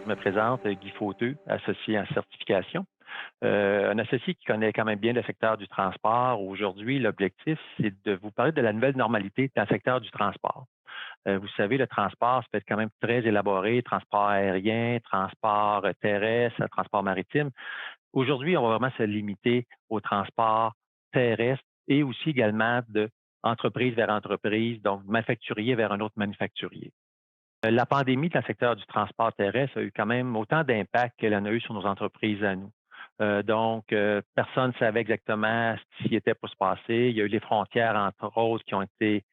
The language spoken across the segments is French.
me présente, Guy Fauteux, associé en certification. Un associé qui connaît quand même bien le secteur du transport. Aujourd'hui, l'objectif, c'est de vous parler de la nouvelle normalité dans le secteur du transport. Vous savez, le transport, ça peut être quand même très élaboré, transport aérien, transport terrestre, transport maritime. Aujourd'hui, on va vraiment se limiter au transport terrestre et aussi également de entreprise vers entreprise, donc manufacturier vers un autre manufacturier. La pandémie dans le secteur du transport terrestre a eu quand même autant d'impact qu'elle en a eu sur nos entreprises à nous. Personne ne savait exactement ce qui était pour se passer. Il y a eu les frontières, entre autres, qui ont été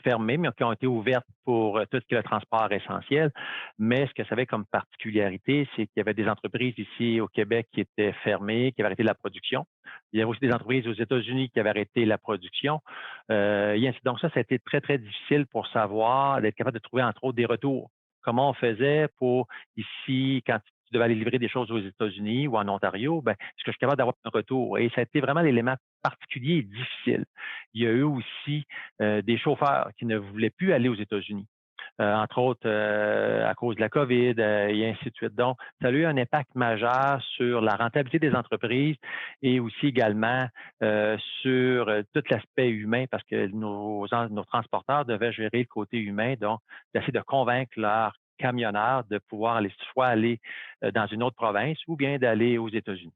fermées, mais qui ont été ouvertes pour tout ce qui est le transport essentiel. Mais ce que ça avait comme particularité, c'est qu'il y avait des entreprises ici au Québec qui étaient fermées, qui avaient arrêté la production. Il y avait aussi des entreprises aux États-Unis qui avaient arrêté la production. Donc ça a été très, très difficile pour savoir, d'être capable de trouver, entre autres, des retours. Comment on faisait pour ici, quand tu devais aller livrer des choses aux États-Unis ou en Ontario, ben, est-ce que je suis capable d'avoir un retour? Et ça a été vraiment l'élément particulier et difficile. Il y a eu aussi des chauffeurs qui ne voulaient plus aller aux États-Unis, entre autres à cause de la COVID et ainsi de suite. Donc, ça a eu un impact majeur sur la rentabilité des entreprises et aussi également sur tout l'aspect humain parce que nos transporteurs devaient gérer le côté humain, donc d'essayer de convaincre leurs camionneurs de pouvoir aller soit aller dans une autre province ou bien d'aller aux États-Unis.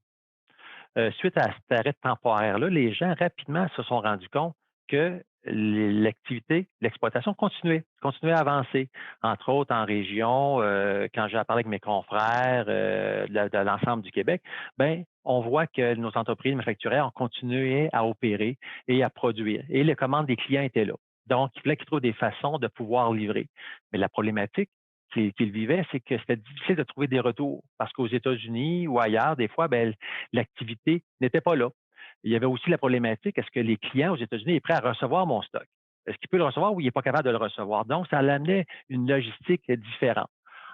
Suite à cet arrêt temporaire-là, les gens rapidement se sont rendus compte que l'activité, l'exploitation continuait à avancer. Entre autres, en région, quand j'ai parlé avec mes confrères de l'ensemble du Québec, ben, on voit que nos entreprises manufacturières ont continué à opérer et à produire. Et les commandes des clients étaient là. Donc, il fallait qu'ils trouvent des façons de pouvoir livrer. Mais la problématique, qu'ils vivaient, c'est que c'était difficile de trouver des retours parce qu'aux États-Unis ou ailleurs, des fois, ben, l'activité n'était pas là. Il y avait aussi la problématique, est-ce que les clients aux États-Unis sont prêts à recevoir mon stock? Est-ce qu'il peut le recevoir ou il n'est pas capable de le recevoir? Donc, ça amenait une logistique différente.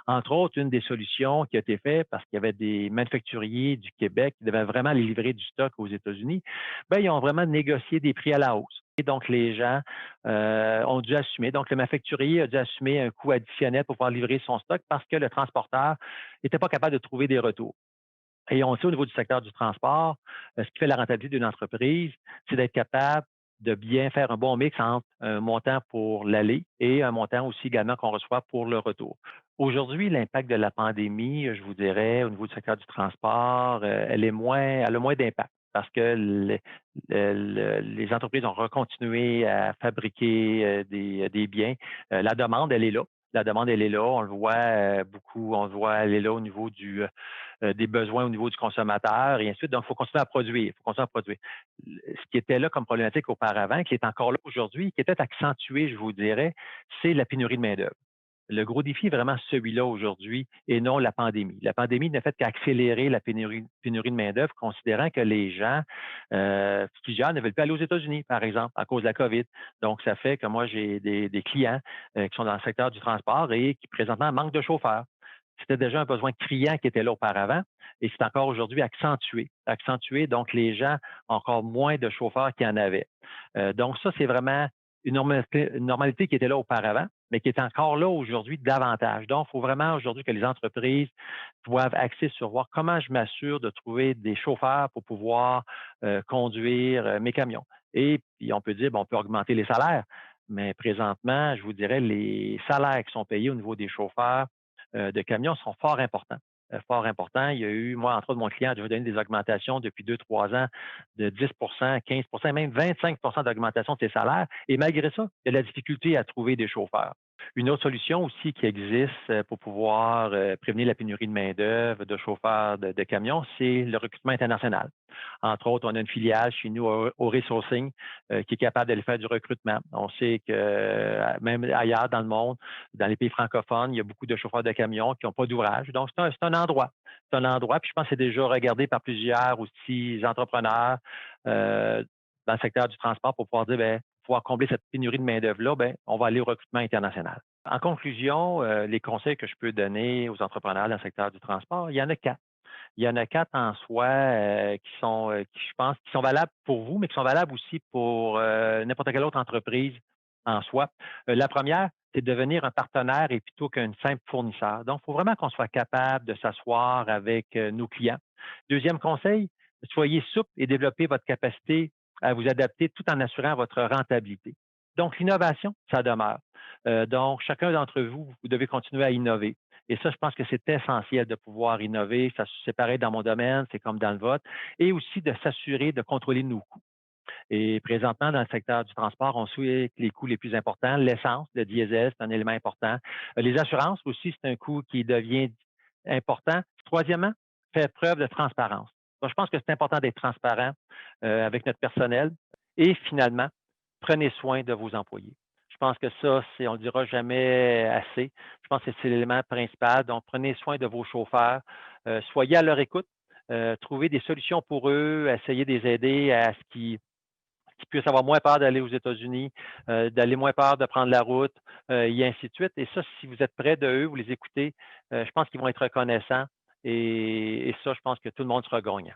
Entre autres, une des solutions qui a été faite, parce qu'il y avait des manufacturiers du Québec qui devaient vraiment aller livrer du stock aux États-Unis, ben, ils ont vraiment négocié des prix à la hausse. Et donc, les gens ont dû assumer. Donc, le manufacturier a dû assumer un coût additionnel pour pouvoir livrer son stock parce que le transporteur n'était pas capable de trouver des retours. Et on sait au niveau du secteur du transport, ce qui fait la rentabilité d'une entreprise, c'est d'être capable de bien faire un bon mix entre un montant pour l'aller et un montant aussi également qu'on reçoit pour le retour. Aujourd'hui, l'impact de la pandémie, je vous dirais, au niveau du secteur du transport, elle a moins d'impact parce que les entreprises ont recontinué à fabriquer des biens. La demande, elle est là. La demande, elle est là. On le voit beaucoup. On le voit, elle est là au niveau des besoins au niveau du consommateur et ainsi de suite. Donc, il faut continuer à produire. Il faut continuer à produire. Ce qui était là comme problématique auparavant, qui est encore là aujourd'hui, qui était accentué, je vous dirais, c'est la pénurie de main-d'œuvre. Le gros défi est vraiment celui-là aujourd'hui et non la pandémie. La pandémie n'a fait qu'accélérer la pénurie de main-d'œuvre, considérant que les gens, plusieurs ne veulent pas aller aux États-Unis, par exemple, à cause de la COVID. Donc, ça fait que moi, j'ai des clients qui sont dans le secteur du transport et qui présentement manquent de chauffeurs. C'était déjà un besoin criant qui était là auparavant et c'est encore aujourd'hui accentué. Accentué, donc les gens ont encore moins de chauffeurs qu'il y en avait. Donc ça, c'est vraiment une normalité qui était là auparavant, mais qui est encore là aujourd'hui davantage. Donc, il faut vraiment aujourd'hui que les entreprises doivent axer sur voir comment je m'assure de trouver des chauffeurs pour pouvoir conduire mes camions. Et puis, on peut dire, bon, on peut augmenter les salaires, mais présentement, je vous dirais, les salaires qui sont payés au niveau des chauffeurs de camions sont fort importants. Fort importants. Il y a eu, moi, entre autres, mon client a déjà donné des augmentations depuis 2, 3 ans de 10 15 même 25 d'augmentation de ses salaires. Et malgré ça, il y a de la difficulté à trouver des chauffeurs. Une autre solution aussi qui existe pour pouvoir prévenir la pénurie de main-d'œuvre, de chauffeurs de camions, c'est le recrutement international. Entre autres, on a une filiale chez nous au Resourcing qui est capable d'aller faire du recrutement. On sait que même ailleurs dans le monde, dans les pays francophones, il y a beaucoup de chauffeurs de camions qui n'ont pas d'ouvrage. Donc, c'est un endroit. C'est un endroit, puis je pense que c'est déjà regardé par plusieurs aussi entrepreneurs dans le secteur du transport pour pouvoir dire, bien, pouvoir combler cette pénurie de main-d'œuvre-là, ben, on va aller au recrutement international. En conclusion, les conseils que je peux donner aux entrepreneurs dans le secteur du transport, il y en a 4. Il y en a 4 en soi qui je pense, qui sont valables pour vous, mais qui sont valables aussi pour n'importe quelle autre entreprise en soi. La première, c'est de devenir un partenaire et plutôt qu'un simple fournisseur. Donc, il faut vraiment qu'on soit capable de s'asseoir avec nos clients. Deuxième conseil, soyez souple et développez votre capacité à vous adapter tout en assurant votre rentabilité. Donc, l'innovation, ça demeure. Donc, chacun d'entre vous, vous devez continuer à innover. Et ça, je pense que c'est essentiel de pouvoir innover. Ça, c'est pareil dans mon domaine, c'est comme dans le vôtre. Et aussi de s'assurer de contrôler nos coûts. Et présentement, dans le secteur du transport, on suit les coûts les plus importants. L'essence, le diesel, c'est un élément important. Les assurances aussi, c'est un coût qui devient important. Troisièmement, faire preuve de transparence. Donc, je pense que c'est important d'être transparent avec notre personnel. Et finalement, prenez soin de vos employés. Je pense que ça, on ne le dira jamais assez. Je pense que c'est l'élément principal. Donc, prenez soin de vos chauffeurs. Soyez à leur écoute. Trouvez des solutions pour eux. Essayez de les aider à ce qu'ils puissent avoir moins peur d'aller aux États-Unis, d'aller moins peur de prendre la route, et ainsi de suite. Et ça, si vous êtes près de eux, vous les écoutez, je pense qu'ils vont être reconnaissants. Et ça, je pense que tout le monde sera gagnant.